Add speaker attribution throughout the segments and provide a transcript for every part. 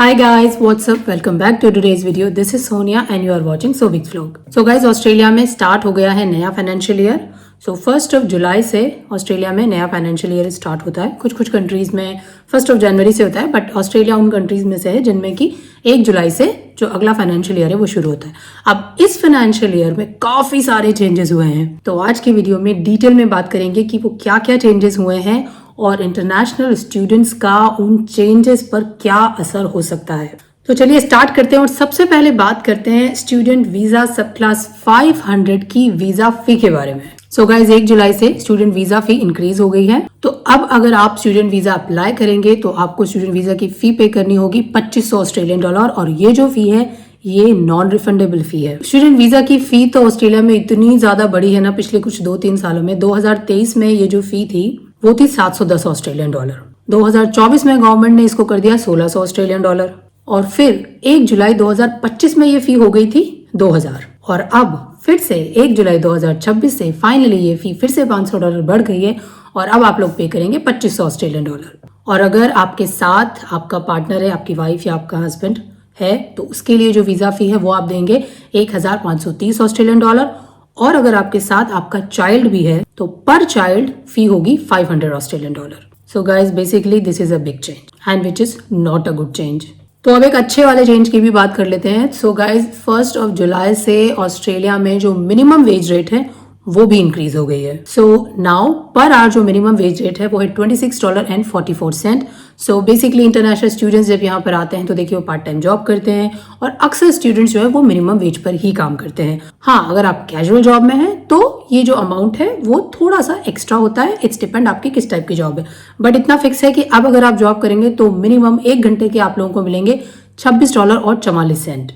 Speaker 1: Hi guys, what's up? Welcome back to today's video. This is Sonia and you are watching Sovik's vlog. So guys, Australia में start हो गया है नया financial year. सो 1 जुलाई से Australia में नया financial year start होता है. कुछ कंट्रीज में 1 जनवरी से होता है, बट ऑस्ट्रेलिया उन कंट्रीज में से है जिनमें कि 1 जुलाई से जो अगला फाइनेंशियल ईयर है वो शुरू होता है. अब इस फाइनेंशियल ईयर में काफी सारे चेंजेस हुए हैं, तो आज की वीडियो में डिटेल में बात करेंगे कि वो क्या क्या चेंजेस हुए हैं और इंटरनेशनल स्टूडेंट्स का उन चेंजेस पर क्या असर हो सकता है. तो चलिए स्टार्ट करते हैं और सबसे पहले बात करते हैं स्टूडेंट वीजा सब क्लास 500 की वीजा फी के बारे में. सो गाइज 1 जुलाई से स्टूडेंट वीजा फी इंक्रीज हो गई है. तो अब अगर आप स्टूडेंट वीजा अप्लाई करेंगे तो आपको स्टूडेंट वीजा की फी पे करनी होगी $2500 और ये जो फी है ये नॉन रिफंडेबल फी है. स्टूडेंट वीजा की फी तो ऑस्ट्रेलिया में इतनी ज्यादा बढ़ी है ना पिछले कुछ 2-3 सालों में. 2023 में ये जो फी थी वो थी $710. 2024 में गवर्नमेंट ने इसको कर दिया $1600 और फिर 1 जुलाई 2025 में ये फी हो गई थी 2000 और अब फिर से 1 जुलाई 2026 से फाइनली ये फी फिर से $500 बढ़ गई है और अब आप लोग पे करेंगे $2500. और अगर आपके साथ आपका पार्टनर है, आपकी वाइफ या आपका हस्बैंड है, तो उसके लिए जो वीजा फी है वो आप देंगे $1530 और अगर आपके साथ आपका चाइल्ड भी है तो पर चाइल्ड फी होगी $500. So guys basically this is a big change and which is not a good change. तो अब एक अच्छे वाले चेंज की भी बात कर लेते हैं. सो गाइज 1 जुलाई से ऑस्ट्रेलिया में जो मिनिमम वेज रेट है वो भी इंक्रीज हो गई है. सो नाउ पर आवर जो मिनिमम वेज रेट है वो है $26.44. सो बेसिकली इंटरनेशनल स्टूडेंट्स जब यहाँ पर आते हैं तो देखिए वो पार्ट टाइम जॉब करते हैं और अक्सर स्टूडेंट्स जो है वो मिनिमम वेज पर ही काम करते हैं. हाँ, अगर आप कैजुअल जॉब में हैं तो ये जो अमाउंट है वो थोड़ा सा एक्स्ट्रा होता है. इट्स डिपेंड आपकी किस टाइप की जॉब है, बट इतना फिक्स है कि अब अगर आप जॉब करेंगे तो मिनिमम 1 घंटे के आप लोगों को मिलेंगे $26.44.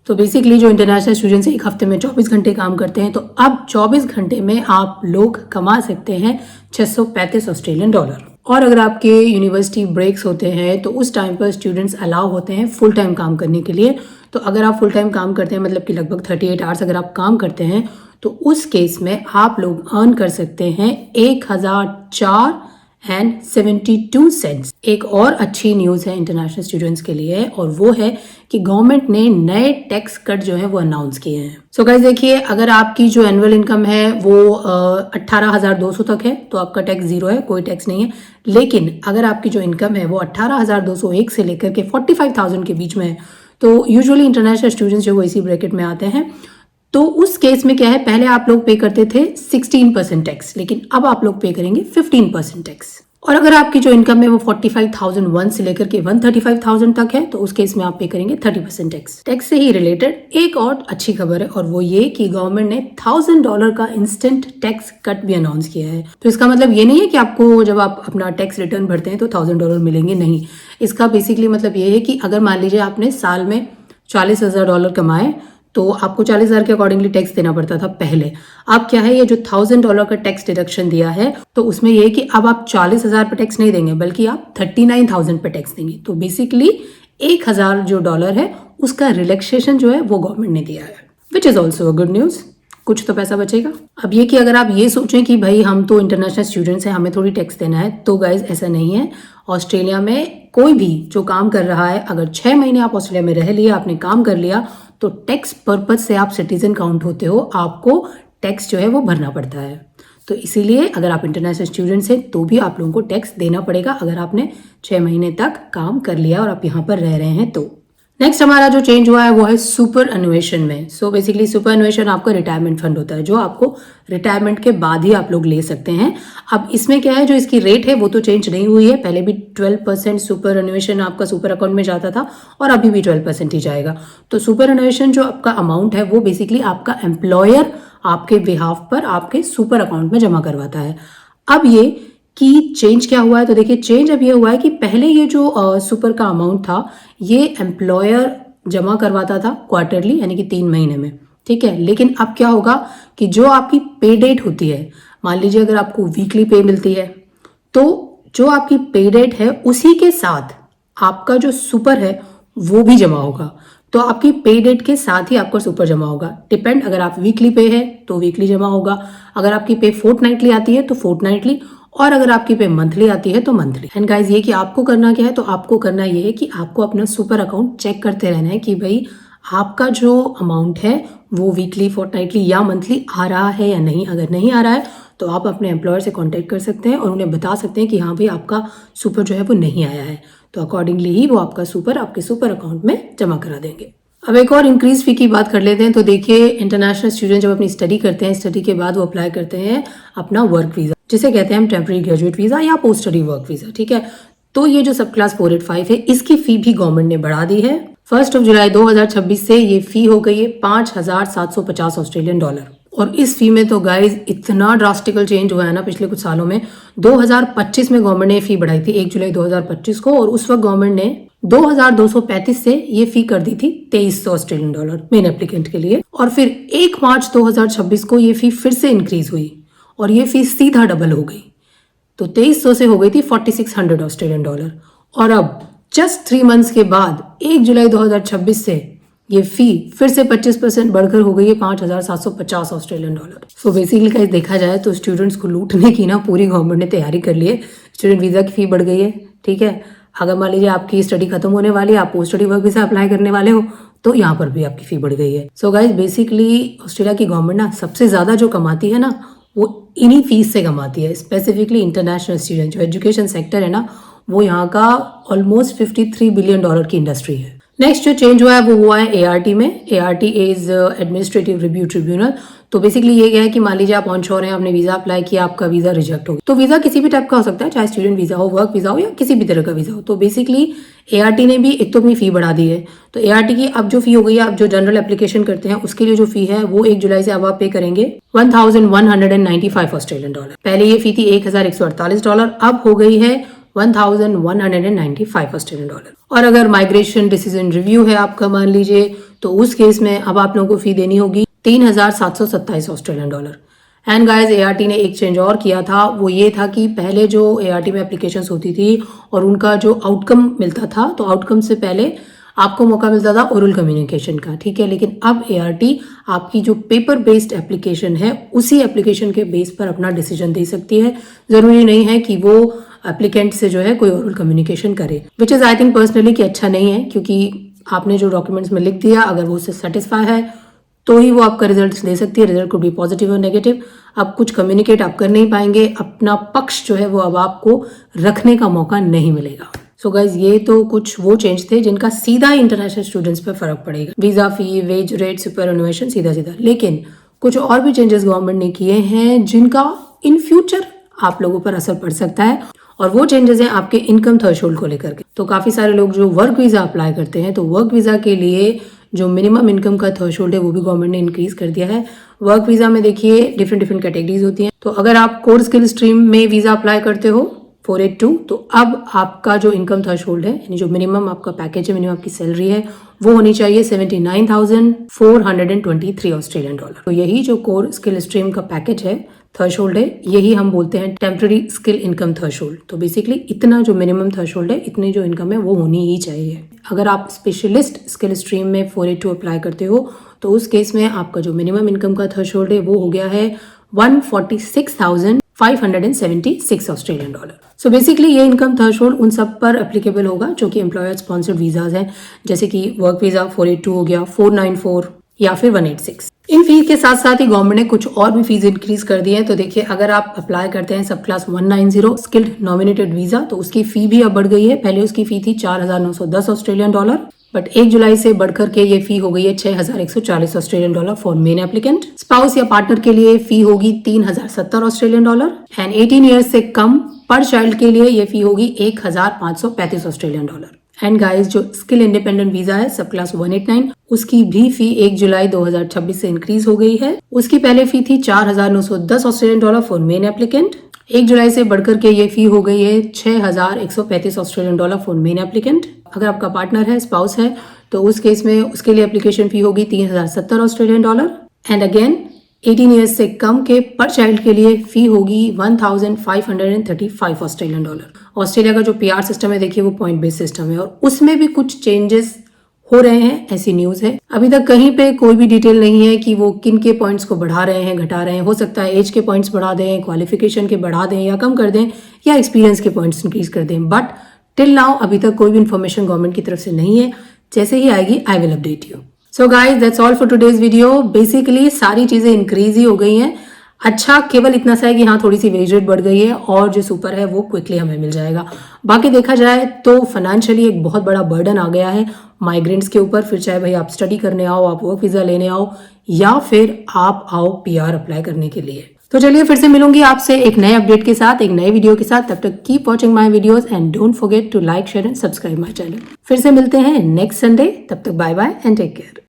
Speaker 1: तो बेसिकली जो इंटरनेशनल स्टूडेंट्स एक हफ्ते में 24 घंटे काम करते हैं तो अब 24 घंटे में आप लोग कमा सकते हैं $635. और अगर आपके यूनिवर्सिटी ब्रेक्स होते हैं तो उस टाइम पर स्टूडेंट्स अलाउ होते हैं फुल टाइम काम करने के लिए. तो अगर आप फुल टाइम काम करते हैं मतलब कि लगभग 38 आवर्स अगर आप काम करते हैं तो उस केस में आप लोग अर्न कर सकते हैं $1004.72. एक और अच्छी न्यूज़ है इंटरनेशनल स्टूडेंट्स के लिए और वो है कि गवर्नमेंट ने नए टैक्स कट जो है वो अनाउंस किए हैं. सो गाइस देखिए, अगर आपकी जो एनुअल इनकम है वो 18,200 तक है तो आपका टैक्स 0 है, कोई टैक्स नहीं है. लेकिन अगर आपकी जो इनकम है वो 18,201 से लेकर के 45,000 के बीच में है तो यूजुअली इंटरनेशनल स्टूडेंट्स जो वो इसी ब्रैकेट में आते हैं. तो उस केस में क्या है, पहले आप लोग पे करते थे 16% टैक्स, लेकिन अब आप लोग पे करेंगे 15% टैक्स. और अगर आपकी जो इनकम है वो 45,001 से लेकर के 135,000 तक है तो उस केस में आप पे करेंगे 30% टैक्स. टैक्स से ही रिलेटेड एक और अच्छी खबर है और वो ये कि गवर्नमेंट ने $1,000 का इंस्टेंट टैक्स कट भी अनाउंस किया है. तो इसका मतलब ये नहीं है कि आपको जब आप अपना टैक्स रिटर्न भरते हैं तो $1,000 मिलेंगे, नहीं. इसका बेसिकली मतलब ये है कि अगर मान लीजिए आपने साल में $40,000 कमाए तो आपको 40,000 के अकॉर्डिंगली टैक्स देना पड़ता था पहले. अब क्या है, ये जो $1,000 का टैक्स डिडक्शन दिया है तो उसमें ये है कि अब आप 40,000 पे टैक्स नहीं देंगे बल्कि आप 39,000 पे टैक्स देंगे. तो बेसिकली 1,000 जो डॉलर है उसका रिलैक्सेशन जो है वो गवर्नमेंट ने दिया है, which is also a good news. कुछ तो पैसा बचेगा. अब ये कि अगर आप ये सोचें कि भाई हम तो इंटरनेशनल स्टूडेंट्स हैं, हमें थोड़ी टैक्स देना है, तो गाइज ऐसा नहीं है. ऑस्ट्रेलिया में कोई भी जो काम कर रहा है, अगर 6 महीने आप ऑस्ट्रेलिया में रह लिया, आपने काम कर लिया, तो टैक्स पर्पज से आप सिटीजन काउंट होते हो, आपको टैक्स जो है वो भरना पड़ता है. तो इसीलिए अगर आप इंटरनेशनल स्टूडेंट्स हैं तो भी आप लोगों को टैक्स देना पड़ेगा अगर आपने 6 महीने तक काम कर लिया और आप यहाँ पर रह रहे हैं तो. नेक्स्ट हमारा जो चेंज हुआ है वो है सुपर एनुएशन में. सो बेसिकली सुपर एनुएशन आपका रिटायरमेंट फंड होता है जो आपको रिटायरमेंट के बाद ही आप लोग ले सकते हैं. अब इसमें क्या है, जो इसकी रेट है वो तो चेंज नहीं हुई है. पहले भी 12% सुपर एनुएशन आपका सुपर अकाउंट में जाता था और अभी भी 12% ही जाएगा. तो सुपर एनुएशन जो आपका अमाउंट है वो बेसिकली आपका एम्प्लॉयर आपके बिहाफ पर आपके सुपर अकाउंट में जमा करवाता है. अब ये कि चेंज क्या हुआ है, तो देखिए चेंज अब ये हुआ है कि पहले ये जो सुपर का अमाउंट था ये एम्प्लॉयर जमा करवाता था क्वार्टरली, यानी कि 3 महीने में, ठीक है. लेकिन अब क्या होगा कि जो आपकी पे डेट होती है, मान लीजिए अगर आपको वीकली पे मिलती है तो जो आपकी पे डेट है उसी के साथ आपका जो सुपर है वो भी जमा होगा. तो आपकी पे डेट के साथ ही आपका सुपर जमा होगा. डिपेंड, अगर आप वीकली पे है तो वीकली जमा होगा, अगर आपकी पे फोर्टनाइटली आती है तो फोर्टनाइटली, और अगर आपकी पे मंथली आती है तो मंथली। एंड गाइज ये कि आपको करना क्या है, तो आपको करना ये है कि आपको अपना सुपर अकाउंट चेक करते रहना है कि भाई आपका जो अमाउंट है वो वीकली, फोर्टनाइटली या मंथली आ रहा है या नहीं। अगर नहीं आ रहा है तो आप अपने एम्प्लॉयर से कांटेक्ट कर सकते हैं और उन्हें बता सकते हैं कि हाँ भाई आपका सुपर जो है वो नहीं आया है, तो अकॉर्डिंगली ही वो आपका सुपर आपके सुपर अकाउंट में जमा करा देंगे। अब एक और इंक्रीज फी की बात कर लेते हैं। तो देखिए इंटरनेशनल स्टूडेंट जब अपनी स्टडी करते हैं, स्टडी के बाद वो अप्लाई करते हैं अपना वर्क वीजा, जिसे कहते हैं हम टेम्पररी ग्रेजुएट वीजा या पोस्ट स्टडी वर्क वीजा, ठीक है। तो ये जो सब क्लास 485 है, इसकी फी भी गवर्नमेंट ने बढ़ा दी है। 1 जुलाई 2026 से ये फी हो गई है 5,750 ऑस्ट्रेलियन डॉलर। और इस फी में तो गाइज इतना ड्रास्टिकल चेंज हुआ है ना पिछले कुछ सालों में। 2025 में गवर्नमेंट ने फी बढ़ाई थी 1 जुलाई 2025 को, और उस वक्त गवर्नमेंट ने 2,235 से ये फी कर दी थी 2300 ऑस्ट्रेलियन डॉलर मेन एप्लीकेंट के लिए। और फिर 1 मार्च 2026 को ये फी फिर से इंक्रीज हुई और ये फी सीधा डबल हो गई, तो 2300 से हो गई थी 4600 ऑस्ट्रेलियन डॉलर। और अब जस्ट 3 मंथ्स के बाद 1 जुलाई 2026 से ये फी फिर से 25% बढ़कर हो गई है 5,750 Australian dollar. So basically guys देखा जाए तो स्टूडेंट्स को लूटने की ना पूरी गवर्नमेंट ने तैयारी कर ली है। स्टूडेंट वीजा की फी बढ़ गई है, ठीक है। अगर मान लीजिए आपकी स्टडी खत्म होने वाली है, आप post study work visa apply करने वाले हो, तो यहाँ पर भी आपकी फी बढ़ गई है। सो गाइस बेसिकली ऑस्ट्रेलिया की गवर्नमेंट ना सबसे ज्यादा जो कमाती है ना वो इन्हीं फीस से कमाती है। स्पेसिफिकली इंटरनेशनल स्टूडेंट जो एजुकेशन सेक्टर है ना, वो यहाँ का ऑलमोस्ट 53 बिलियन डॉलर की इंडस्ट्री है। नेक्स्ट जो चेंज हुआ है वो हुआ है ART में। ART is administrative review tribunal. तो बेसिकली ये क्या है कि मान लीजिए आप ऑनशोर हैं, आपने वीजा अप्लाई किया, आपका वीजा रिजेक्ट हो गया। तो वीजा किसी भी टाइप का हो सकता है, चाहे स्टूडेंट वीजा हो, वर्क वीजा हो या किसी भी तरह का वीजा हो। तो बेसिकली ART ने भी एक तो अपनी फी बढ़ा दी है। तो ART की अब जो फी हो गई है, अब जो जनरल एप्लीकेशन करते हैं उसके लिए जो फी है वो 1 जुलाई से अब आप पे करेंगे 1,195 ऑस्ट्रेलियन डॉलर। पहले ये फी थी 1,148 डॉलर, अब हो गई है 1,195 ऑस्ट्रेलियन डॉलर। और अगर माइग्रेशन डिसीजन रिव्यू है आपका मान लीजिए, तो उस केस में अब आप लोगों को फी देनी होगी 3,727 Australian dollar. And guys ART ने एक चेंज और किया था, वो ये था कि पहले जो ART में एप्लीकेशंस होती थी और उनका जो आउटकम मिलता था, तो आउटकम से पहले आपको मौका मिलता था ओरल कम्युनिकेशन का, ठीक है। लेकिन अब ART आपकी जो पेपर बेस्ड एप्लीकेशन है उसी एप्लीकेशन के बेस पर अपना डिसीजन दे सकती है। जरूरी नहीं है कि वो एप्लीकेंट से जो है कोई ओरल कम्युनिकेशन करे, which is I think personally कि अच्छा नहीं है, क्योंकि आपने जो डॉक्यूमेंट्स में लिख दिया अगर वो उससे सेटिस्फाई है तो ही वो आपका रिजल्ट दे सकती है। रिजल्ट को भी पॉजिटिव और नेगेटिव, अब कुछ कम्युनिकेट आप कर नहीं पाएंगे, अपना पक्ष जो है वो अब आपको रखने का मौका नहीं मिलेगा। सो गाइज ये तो कुछ वो चेंज थे जिनका सीधा इंटरनेशनल स्टूडेंट्स पर फर्क पड़ेगा, वीजा फी, वेज रेट, सुपरएनुएशन, सीधा सीधा। लेकिन कुछ और भी चेंजेस गवर्नमेंट ने किए हैं जिनका इन फ्यूचर आप लोगों पर असर पड़ सकता है, और वो चेंजेस हैं आपके इनकम थ्रेशोल्ड को लेकर के। तो काफी सारे लोग जो वर्क वीजा अप्लाई करते हैं, तो वर्क वीजा के लिए जो मिनिमम इनकम का थ्रेशोल्ड है वो भी गवर्नमेंट ने इंक्रीज कर दिया है। वर्क वीजा में देखिए डिफरेंट कैटेगरीज होती हैं। तो अगर आप कोर स्किल स्ट्रीम में वीजा अप्लाई करते हो 482, तो अब आपका जो इनकम थ्रेशोल्ड है, यानी जो मिनिमम आपका पैकेज है, मिनिमम आपकी सैलरी है, वो होनी चाहिए 79,423 ऑस्ट्रेलियन डॉलर। तो यही जो कोर स्किल स्ट्रीम का पैकेज है, थ्रेशोल्ड है, यही हम बोलते हैं टेम्पररी स्किल इनकम थ्रेशोल्ड। तो बेसिकली इतना जो मिनिमम थ्रेशोल्ड है, इतनी जो इनकम है वो होनी ही चाहिए। अगर आप स्पेशलिस्ट स्किल स्ट्रीम में 482 अप्लाई करते हो, तो उस केस में आपका जो मिनिमम इनकम का थ्रेशोल्ड है वो हो गया है 146,576 ऑस्ट्रेलियन डॉलर। सो बेसिकली ये इनकम थ्रेशोल्ड उन सब पर एप्लीकेबल होगा जो कि एम्प्लॉयर स्पॉन्सर्ड वीजाज हैं, जैसे कि वर्क वीजा 482 हो गया, 494 या फिर 186। इन फीस के साथ साथ ही गवर्नमेंट ने कुछ और भी फीस इंक्रीज कर दी है। तो देखिए अगर आप अप्लाई करते हैं सब क्लास 190 स्किल्ड नॉमिनेटेड वीजा, तो उसकी फी भी अब बढ़ गई है। पहले उसकी फी थी 4,910 ऑस्ट्रेलियन डॉलर, बट 1 जुलाई से बढ़कर के ये फी हो गई है 6,140 Australian dollar for main applicant. Spouse या पार्टनर के लिए फी होगी 3,070 ऑस्ट्रेलियन डॉलर, एंड 18 ईयर्स से कम पर चाइल्ड के लिए ये फी होगी 1,535 ऑस्ट्रेलियन डॉलर। एंड गाइस जो स्किल इंडिपेंडेंट वीजा है सब क्लास 189, उसकी भी फी 1 जुलाई 2026 से इंक्रीज हो गई है। उसकी पहले फी थी 4,910 Australian dollar for main applicant. 1 जुलाई से बढ़कर के ये फी हो गई है 6,135 Australian dollar for main applicant. अगर आपका पार्टनर है, स्पाउस है, तो उस केस में उसके लिए एप्लीकेशन फी होगी 3,070 Australian dollar. And again 18 years से कम के पर चाइल्ड के लिए फी होगी 1,535 ऑस्ट्रेलियन डॉलर। ऑस्ट्रेलिया का जो PR सिस्टम है देखिए वो पॉइंट बेस्ड सिस्टम है, और उसमें भी कुछ चेंजेस हो रहे हैं, ऐसी न्यूज है। अभी तक कहीं पे कोई भी डिटेल नहीं है कि वो किन के पॉइंट्स को बढ़ा रहे हैं, घटा रहे हैं। हो सकता है एज के पॉइंट्स बढ़ा दें, क्वालिफिकेशन के बढ़ा दें या कम कर दें, या एक्सपीरियंस के पॉइंट्स इंक्रीज कर दें, बट टिल नाउ अभी तक कोई भी इन्फॉर्मेशन गवर्नमेंट की तरफ से नहीं है। जैसे ही आएगी I will update you. So guys that's all for today's video. Basically सारी चीजें इंक्रीज ही हो गई हैं। अच्छा केवल इतना सा है कि हाँ थोड़ी सी वेज रेट बढ़ गई है और जो सुपर है वो क्विकली हमें मिल जाएगा। बाकी देखा जाए तो फाइनेंशियली एक बहुत बड़ा बर्डन आ गया है माइग्रेंट्स के ऊपर। फिर चाहे भाई आप स्टडी करने आओ, आप वर्क वीजा लेने आओ, या फिर आप आओ PR अप्लाई करने के लिए। तो चलिए फिर से मिलूंगी आपसे एक नए अपडेट के साथ, एक नए वीडियो के साथ। तब तक keep watching my videos and don't forget to like, share and subscribe my channel. फिर से मिलते हैं नेक्स्ट संडे। तब तक bye bye and take care.